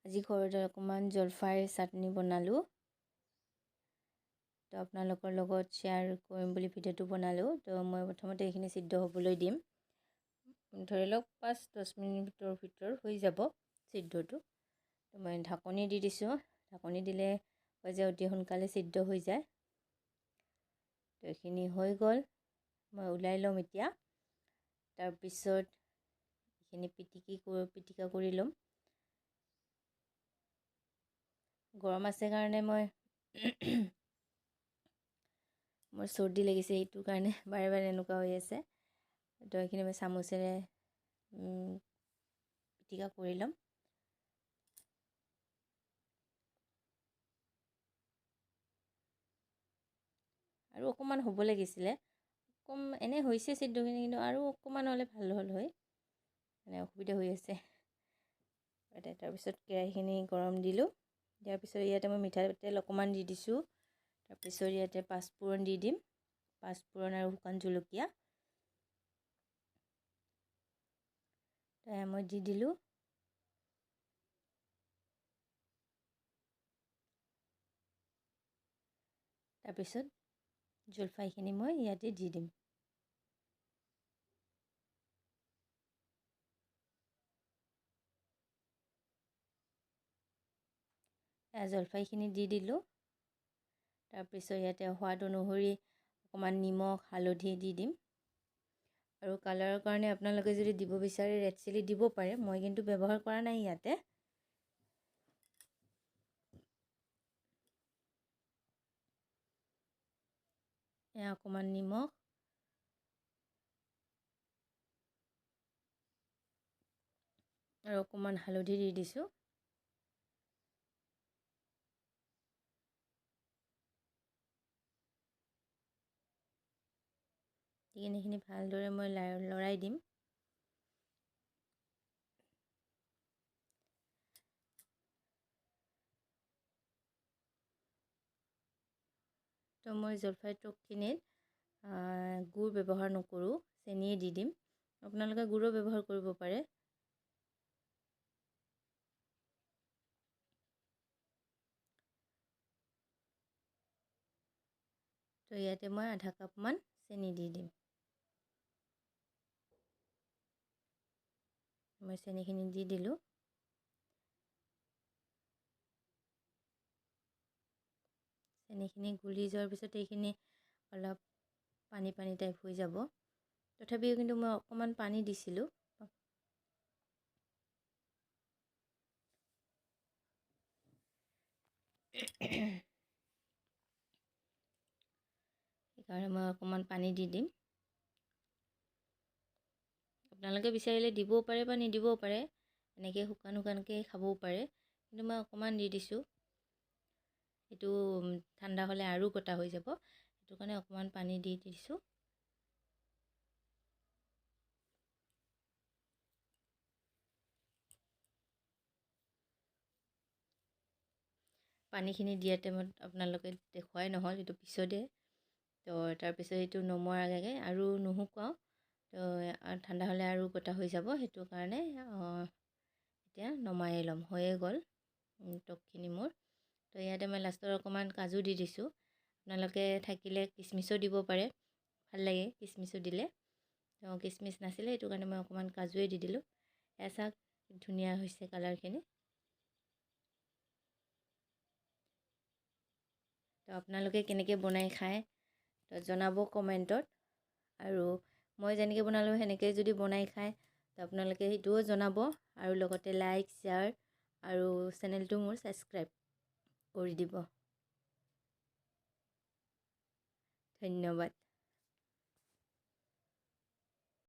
আজি ঘৰতে অকণমান জলফাইৰ চাটনি বনালোঁ। তো আপোনালোকৰ লগত শ্বেয়াৰ কৰিম বুলি ভিডিঅ'টো বনালোঁ। তো মই প্ৰথমতে এইখিনি সিদ্ধ হ'বলৈ দিম। ধৰি লওক 5-10 মিনিটৰ ভিতৰত হৈ যাব সিদ্ধটো। তো মই ঢাকনি দি দিছোঁ। ঢাকনি দিলে হয় যে অতি সোনকালে সিদ্ধ হৈ যায়। তো এইখিনি হৈ গ'ল। মই ওলাই ল'ম এতিয়া। তাৰপিছত এইখিনি পিটিকা কৰি ল'ম। গৰম আছে কাৰণে মোৰ চৰ্দি লাগিছে, এইটো কাৰণে বাৰে বাৰে এনেকুৱা হৈ আছে। তো এইখিনি মই চামুচেৰে পিটিকা কৰি ল'ম। আৰু অকণমান হ'ব লাগিছিলে, এনে হৈছে সিদ্ধখিনি, কিন্তু আৰু অকণমান হ'লে ভাল হ'ল হয়, মানে অসুবিধা হৈ আছে। তাৰপিছত কেৰাহীখিনি গৰম দিলোঁ। দিয়াৰ পিছত ইয়াতে মই মিঠাতেল অকণমান দি দিছোঁ। তাৰপিছত ইয়াতে পাঁচফোৰণ দি দিম, পাঁচফোৰণ আৰু শুকান জলকীয়া মই দি দিলোঁ। তাৰপিছত জলফাইখিনি মই ইয়াতে দি দিম। জলফাইখিনি দি দিলোঁ। তাৰপিছত ইয়াতে সোৱাদ অনুসৰি অকণমান নিমখ, হালধি দি দিম। আৰু কালাৰৰ কাৰণে আপোনালোকে যদি দিব বিচাৰে ৰেড চিলি দিব পাৰে, মই কিন্তু ব্যৱহাৰ কৰা নাই ইয়াতে। অকণমান নিমখ আৰু অকণমান হালধি দি দিছোঁ। এইখিনি ভালদৰে মই লৰাই দিম। তো মই জলফাই টকখিনিত গুড় ব্যৱহাৰ নকৰোঁ, চেনিয়ে দি দিম। আপোনালোকে গুড়ো ব্যৱহাৰ কৰিব পাৰে। তো ইয়াতে মই আধা কাপমান চেনি দি দিম। মই চেনিখিনি দি দিলোঁ। চেনিখিনি গুলি যোৱাৰ পিছত এইখিনি অলপ পানী টাইপ হৈ যাব। তথাপিও কিন্তু মই অকণমান পানী দিছিলোঁ। সেইকাৰণে মই অকণমান পানী দি দিম। আপোনালোকে বিচাৰিলে দিবও পাৰে বা নিদিবও পাৰে, এনেকৈ শুকানকৈ খাবও পাৰে, কিন্তু মই অকণমান দি দিছোঁ। এইটো ঠাণ্ডা হ'লে আৰু গোটা হৈ যাব, সেইটো কাৰণে অকণমান পানী দি দিছোঁ। পানীখিনি দিয়া টাইমত আপোনালোকে দেখুৱাই নহ'ল, এইটো পিছতে। তো তাৰপিছত এইটো নমোৱাৰ আগে আৰু নুশুকুৱাওঁ। তো ঠাণ্ডা হ'লে আৰু গোটা হৈ যাব, সেইটো কাৰণে এতিয়া নমাই ল'ম। হৈয়ে গ'ল টকখিনি মোৰ। তো ইয়াতে মই লাষ্টত অকণমান কাজু দি দিছোঁ। আপোনালোকে থাকিলে কিচমিচো দিব পাৰে, ভাল লাগে কিচমিচো দিলে। তো কিচমিচ নাছিলে, সেইটো কাৰণে মই অকণমান কাজুৱে দি দিলোঁ। চাওক ধুনীয়া হৈছে কালাৰখিনি। তো আপোনালোকে কেনেকৈ বনাই খায় তো জনাব কমেণ্টত। আৰু মই যেনেকৈ বনালোঁ সেনেকৈ যদি বনাই খায় তো আপোনালোকে সেইটোও জনাব। আৰু লগতে লাইক, শ্বেয়াৰ আৰু চেনেলটো মোৰ ছাবস্ক্ৰাইব কৰি দিব। ধন্যবাদ।